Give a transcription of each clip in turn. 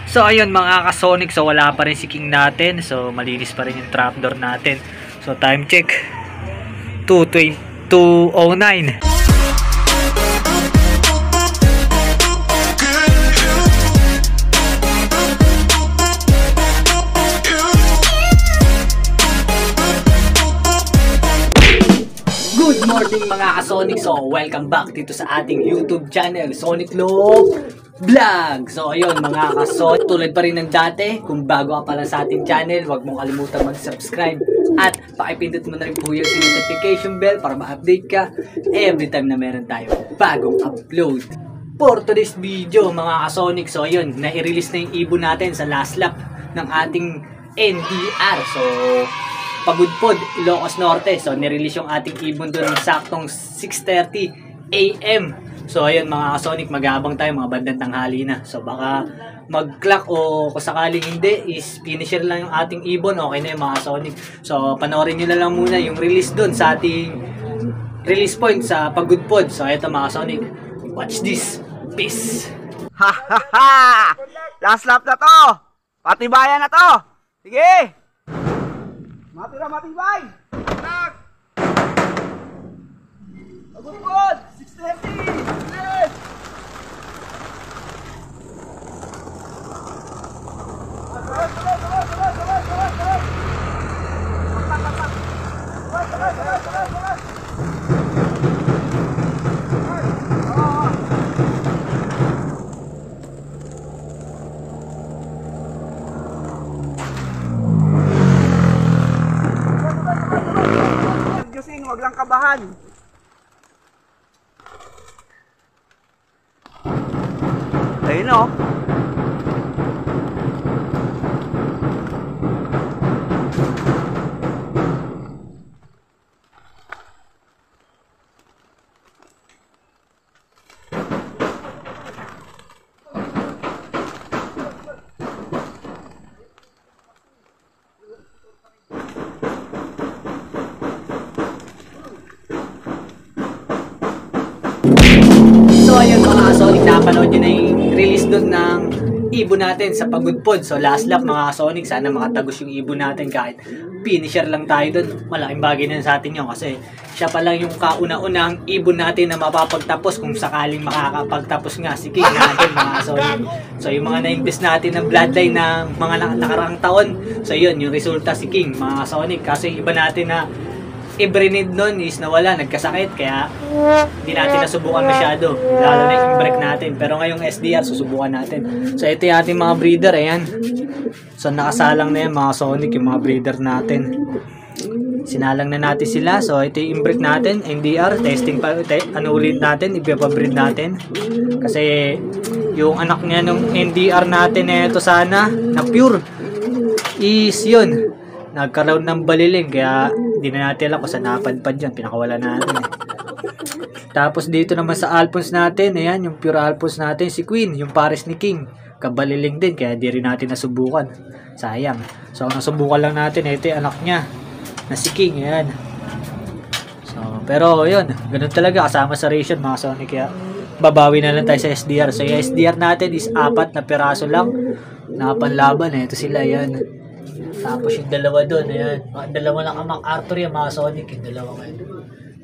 So ayun mga ka-Sonic, so wala pa rin si King natin. So malinis pa rin yung trapdoor natin. So time check 2:09. Good morning mga ka-Sonic. So welcome back dito sa ating YouTube channel, Sonic Loop Vlog. So ayun mga ka-Sonic, tulad pa rin ng dati, kung bago ka pala sa ating channel, huwag mong kalimutan mag-subscribe at pakipindot mo na rin po yung notification bell para ma-update ka every time na meron tayo bagong upload. For today's video mga ka-Sonic, so ayun, nai-release na yung ibon natin sa last lap ng ating NDR. So Pagudpod, Ilocos Norte. So, nirelease yung ating ibon doon ng saktong 6:30 AM. So, ayun mga ka-Sonic, mag-aabang tayo mga bandang tanghali na. So, baka mag-clock o kung sakaling hindi, is finisher lang yung ating ibon. Okay na yung mga ka-Sonic. So, panoorin nyo na lang muna yung release doon sa ating release point sa Pagudpod. So, ito mga ka-Sonic, watch this. Peace! Ha ha ha! Last lap na to! Patibayan na to! Sige! Matira matibay! Tag! Pagudpod! 6:30! Yes! Huwag lang kabahan. Ayun o. So ayun mga ka-Sonic, napanood nyo na yung release doon ng ibon natin sa Pagudpod. So last lap mga ka-Sonic, sana makatagos yung ibon natin kahit finisher lang tayo doon. Malaking bagay na sa atin yun kasi siya pa lang yung kauna-unang ibon natin na mapapagtapos kung sakaling makakapagtapos nga si King natin mga ka-Sonic. So yung mga na-invest natin ng bloodline ng mga nakaraang taon, so yun, yung resulta si King mga ka-Sonic. Kasi iba natin na i-breed nun is nawala, nagkasakit, kaya hindi natin nasubukan masyado, lalo na yung break natin. Pero ngayong SDR, susubukan natin. So ito yung ating mga breeder, ayan. So nakasalang na yan mga Sonic, yung mga breeder natin. Sinalang na natin sila. So ito yung break natin, NDR, testing pa, ulit natin, ipapabreed natin. Kasi yung anak niya nung NDR natin na ito sana, na pure, is yun, nagkaroon ng baliling, kaya hindi na natin alam kung saan napadpad dyan, pinakawala natin. Tapos dito naman sa Alphonse natin, ayan, yung pure Alphonse natin, si Queen, yung pares ni King, kabaliling din, kaya di rin natin nasubukan. Sayang. So nasubukan lang natin, ito yung anak niya, na si King, ayan. So, pero yun, ganun talaga, kasama sa ration mga Sonic, kaya babawi na lang tayo sa SDR. So yung SDR natin is 4 na piraso lang, nakapanlaban, ito sila, ayan. Tapos yung dalawa doon, ayan. Dalawa lang ang MacArthur yung mga Sonic, yung dalawa ngayon.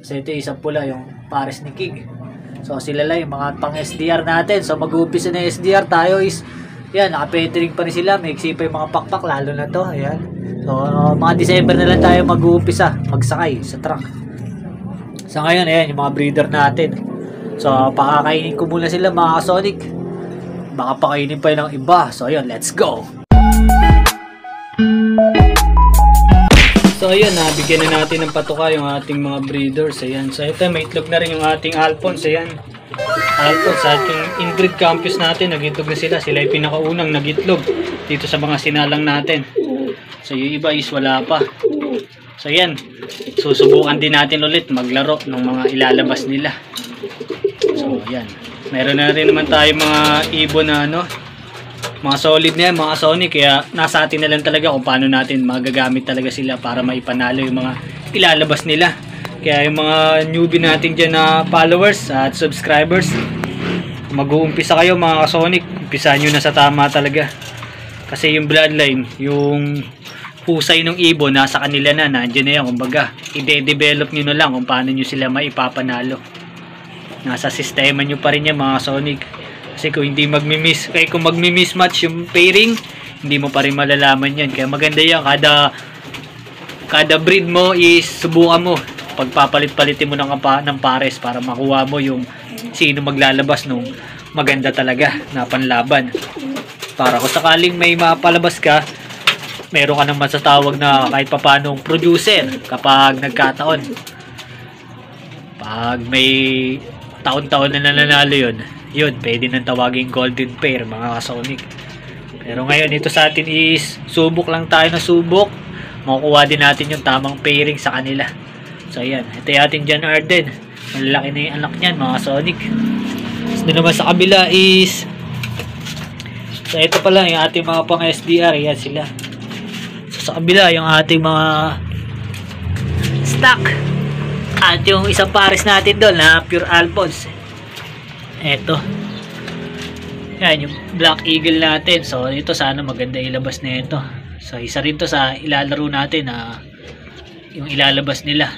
So ito yung isang pula, yung pares ni King. So sila lang yung mga pang SDR natin. So mag-uumpisa na SDR tayo is, yan, naka-petering pa rin sila. May pa yung mga pakpak, lalo na to, ayan. So mga December na lang tayo mag-uumpisa, magsakay sa truck. So ngayon, ayan, yung mga breeder natin. So pakakainin ko muna sila mga Sonic. Baka pakainin pa yun ng iba. So ayun, let's go! So ayun, bigyan na natin ng patuka yung ating mga breeders. Ayan. So ito, may itlog na rin yung ating Alphonse. Ayan. Alphonse at yung Ingrid Campus natin, nagitlog na sila. Sila yung pinakaunang nagitlog dito sa mga sinalang natin. So yung iba is wala pa. So ayan, susubukan din natin ulit maglaro ng mga ilalabas nila. So ayan, meron na rin naman tayo mga ibon na ano, mga solid na yan, mga Sonic, kaya nasa atin na lang talaga kung paano natin magagamit talaga sila para maipanalo yung mga ilalabas nila. Kaya yung mga newbie natin dyan na followers at subscribers, mag-uumpisa kayo mga Sonic, umpisahan nyo na sa tama talaga. Kasi yung bloodline, yung husay ng ibon, nasa kanila na, nandiyan na yan. Kumbaga, i-develop nyo na lang kung paano nyo sila maipapanalo. Nasa sistema nyo pa rin yan mga Sonic. Kasi kung hindi kung magmi-mismatch yung pairing, hindi mo pa rin malalaman yan. Kaya maganda yan, kada breed mo is subukan mo. Pagpapalit-palitin mo ng pares para makuha mo yung sino maglalabas nung maganda talaga na panlaban. Para kung sakaling may mapalabas ka, meron ka nang masatawag na kahit papanong producer kapag nagkataon. Pag may taon-taon na nananalo yun, pwede nang tawagin golden pair mga Sonic. Pero ngayon, ito sa atin is subok lang tayo na subok. Makukuha din natin yung tamang pairing sa kanila. So ayan, ito yung ating John Arden. Malaki na yung anak niyan mga Sonic. So naman sa kabila is, so ito pala yung ating mga pang SDR. Yan sila. So sa kabila yung ating mga stock. At yung isang pares natin doon na pure Alphonse. Eto. Yan yung Black Eagle natin. So ito sana maganda ilabas na ito. So isa rin to sa ilalaro natin na yung ilalabas nila.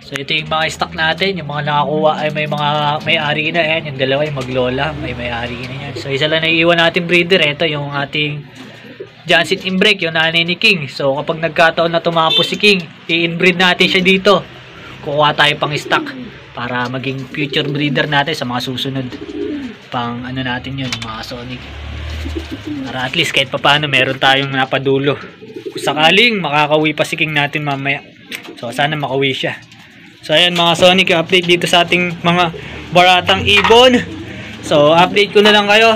So ito yung mga stock natin, yung mga nakakuha ay may ari na yan, yung dalawa yung maglola, may ari na yan. So isa lang naiiwan natin breeder, ito yung ating Janset Inbreak, yung nanay ni King. So kapag nagkataon na tumapos si King, i-inbreed natin siya dito. Kukuha tayo pang stock para maging future breeder natin sa mga susunod. Pang ano natin yun, mga Sonic. Para at least kahit papaano meron tayong napadulo. Kung sakaling makakawi pa si King natin mamaya. So sana makawi siya. So ayan mga Sonic, update dito sa ating mga baratang ibon. So update ko na lang kayo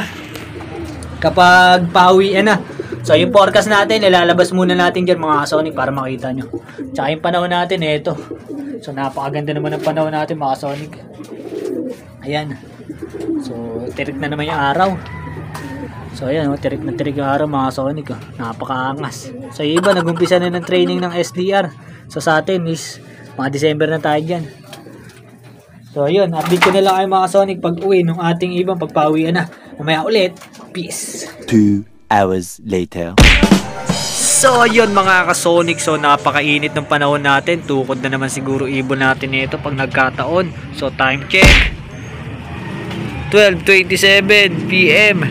kapag pauwian na. So yung forecast natin, ilalabas muna natin dyan mga Sonic para makita nyo. Tsaka yung panahon natin, ito. So napakaganda naman ng panahon natin mga Sonic. Ayan. So tirik na naman yung araw. So ayan, tirik na tirik yung araw mga Sonic. Napakaangas. So yung iba nagumpisa na ng training ng SDR. So sa atin is mga December na tayo dyan. So yun, update ko na lang kayo mga Sonic pag uwi nung ating ibang pagpawian na. Mamaya ulit. Peace. 2 hours later. So yun mga ka-Sonic, so napakainit ng panahon natin. Tukod na naman siguro ibon natin ito pag nagkataon. So time check, 12:27 PM.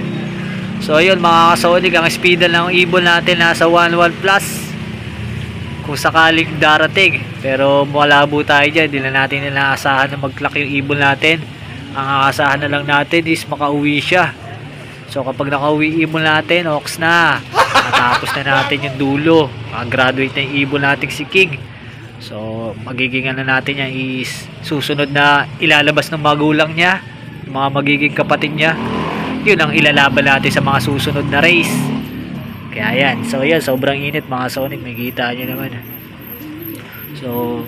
So yun mga ka-Sonic, ang speed ng ibon natin nasa 11 plus. Kung sakaling darating, pero malabo tayo dyan, hindi na natin inaasahan na maglaki yung ibon natin. Ang aasahan na lang natin is makauwi siya. So kapag nakauwi ibon natin, ox na, natapos na natin yung dulo, graduate na yung ibon natin si King. So magiging ano natin yan is susunod na ilalabas ng magulang niya, mga magiging kapatid niya. Yun ang ilalaban natin sa mga susunod na race. Kaya yan, so yan, sobrang init mga Sonic, may kita nyo naman. So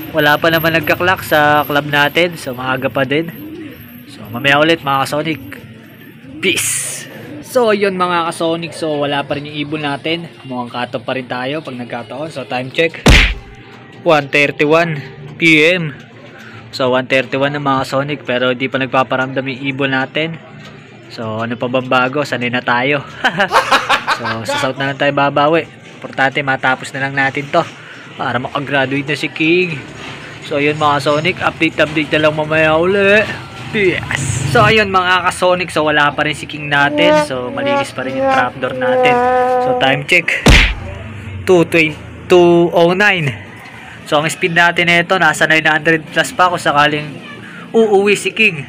wala pa naman nagkaklak sa club natin, so maaga pa din. So mamaya ulit mga Sonic. Peace! So yun mga ka-Sonic, so wala pa rin yung ibon natin. Mukhang cut-off pa rin tayo pag nagkataon. So time check, 1:31 PM. So 1:31 na mga Sonic, pero di pa nagpaparamdam yung ibon natin. So ano pa bang bago? Sanay na tayo. So sa south na lang tayo babawi. Importante matapos na lang natin to para makagraduate na si King. So yun mga Sonic, update na lang mamaya uli. Yes! So ayun mga ka-Sonic, so wala pa rin si King natin. So malinis pa rin yung trapdoor natin. So time check, 2:09. So ang speed natin ito nasa 900 plus pa kung sakaling uuwi si King.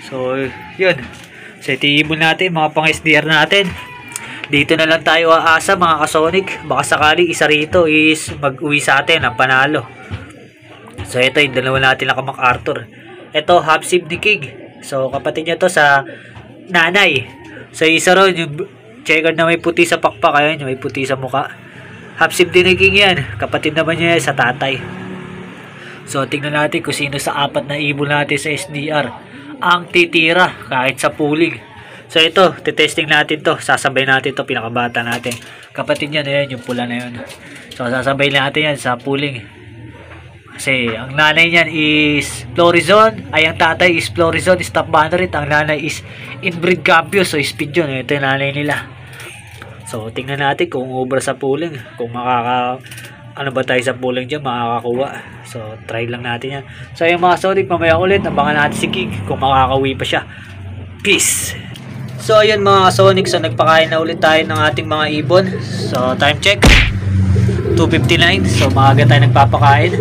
So yun, so ito yung ibon natin, mga pang SDR natin. Dito na lang tayo aasa mga ka-Sonic. Baka sakaling isa rito is mag-uwi sa atin ang panalo. So ito yung dalawa natin na MacArthur. Ito half sib ni King. So kapatid niya to sa nanay. So isa ron yung checkered na may puti sa pakpak, ayun, yung may puti sa muka. Half sib din ni King yan. Kapatid naman niya sa tatay. So tingnan natin kung sino sa apat na ibon natin sa SDR ang titira kahit sa pooling. So ito, titesting natin to. Sasabay natin to, pinakabata natin. Kapatid niya na yan, yung pula na yun. So sasabay natin yan sa pooling. Kasi ang nanay niyan is Florizon, ay ang tatay is Florizon, stop banner it. Ang nanay is inbreed Gabio, so speed yun. Ito yung nanay nila. So, tingnan natin kung ubra sa pooling. Kung ano ba tayo sa pooling dyan, makakakuha. So, try lang natin yan. So, yung mga Sonic, mamaya ulit, abangan natin si King kung makakauwi pa siya. Peace! So, ayun mga Sonic, so nagpakain na ulit tayo ng ating mga ibon. So, time check. 2:59. So, maaga tayo nagpapakain.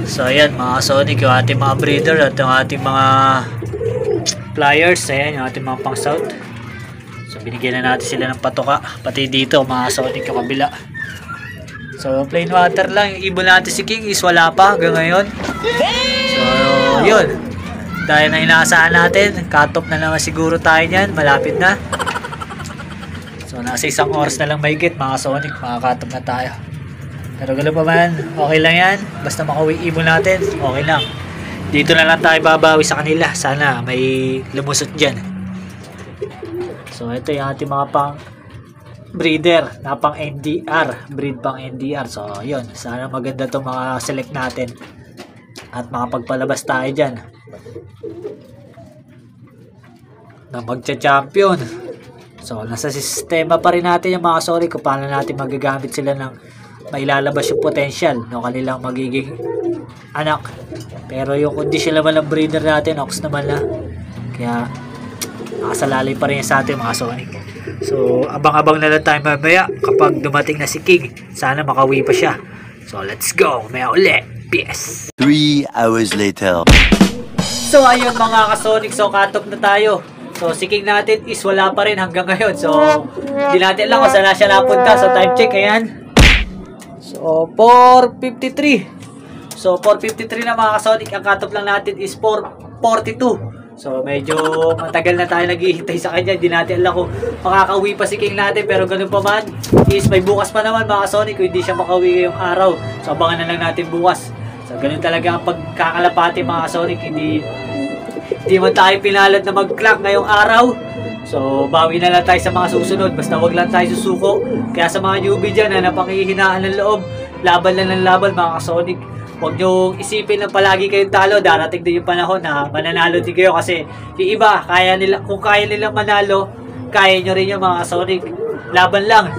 So, ayan mga Sonic, yung ating mga breeder at yung ating mga flyers. Ayan, yung ating mga pang south. So, binigyan na natin sila ng patoka. Pati dito, mga Sonic, yung kabila. So, plain water lang. Yung ibon natin si King is wala pa hanggang ngayon. So, yun. Dahil na inaasahan natin, cut-off na naman siguro tayo niyan. Malapit na. So, nasa 1 oras na lang mahigit, mga Sonic. Makaka-cut-off na tayo. Pero gano'n pa man, okay lang yan. Basta makauwi ibon natin, okay lang. Dito na lang tayo babawi sa kanila. Sana may lumusot dyan. So, ito yung ating mga pang breeder na pang NDR, breed pang NDR. So, yun, sana maganda itong mga select natin at makapagpalabas tayo dyan na magcha-champion. So, nasa sistema pa rin natin yung mga Sonic kung paano natin magagamit sila ng mailalabas yung potential ng kanilang magiging anak. Pero yung condition naman ng breeder natin, ox naman na, kaya nakasalalay pa rin sa atin mga Sonic. So, abang-abang na lang tayo mamaya kapag dumating na si King. Sana makauwi pa siya. So, let's go. Maya ulit. PS. 3 hours later. So, ayun mga ka-Sonic. So, cut-off na tayo. So, si King natin is wala pa rin hanggang ngayon. So, hindi natin alam kung saan na siya napunta. So, time check. Ayan. So, 4:53. So, 4:53 na mga ka-Sonic. Ang cut-off lang natin is 4:42. So, medyo matagal na tayo naghihintay sa kanya. Hindi natin alam kung makakauwi pa si King natin. Pero ganun pa man, is may bukas pa naman mga Sonic kung hindi siya makauwi ngayong araw. So, abangan na lang natin bukas. So, ganun talaga ang pagkakalapati mga Sonic. Hindi man tayo pinalad na mag-clock ngayong araw. So, bawi na lang tayo sa mga susunod. Basta wag lang tayo susuko. Kaya sa mga newbie dyan na napanghihinaan ng loob, laban lang ng laban mga Sonic. Huwag nyo isipin na palagi kayong talo. Darating din yung panahon na mananalo din kayo. Kasi yung iba, kung kaya nilang manalo, kaya nyo rin yung mga Sonic. Laban lang.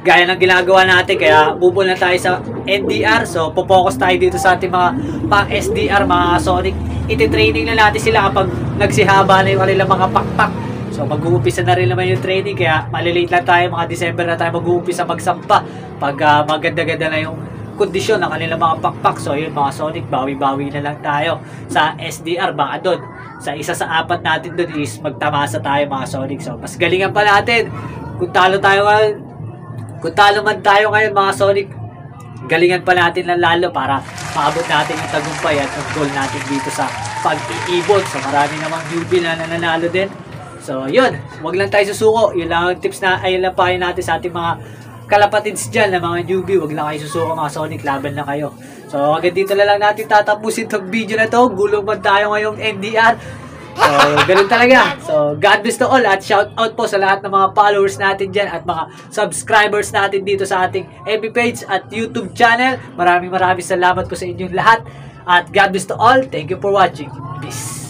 Gaya ng ginagawa natin. Kaya bubol na tayo sa NDR. So, pupokus tayo dito sa ating mga pang-SDR, mga Sonic. Iti-training na natin sila kapag nagsihaba na yung kanilang mga pakpak. So, mag-uumpisa na rin naman yung training. Kaya malilate lang tayo. Mga December na tayo mag-uumpisa magsampa. Pag maganda-ganda na yung kondisyon ng kanilang mga pakpak. So, yun mga Sonic, bawi-bawi na lang tayo sa SDR. Baka doon, sa isa sa 4 natin doon is magtamasa tayo mga Sonic. So, mas galingan pa natin. Kung talo man tayo ngayon mga Sonic, galingan pa natin lang lalo para maabot natin yung tagumpay at yung goal natin dito sa pag-iibon. So, marami namang newbie na nananalo din. So, yun. Huwag lang tayo susuko. Yun lang ang tips na ayun lang pahin natin sa ating mga kalapatids dyan na mga newbie. Huwag lang kayo susuko mga Sonic. Laban na kayo. So, hanggang dito na lang natin tatapusin itong video na to. Gulong man tayo ngayong NDR. So, ganun talaga. So, God bless to all. At shout out po sa lahat ng mga followers natin dyan at mga subscribers natin dito sa ating FB page at YouTube channel. Maraming salamat po sa inyong lahat. At God bless to all. Thank you for watching. Peace.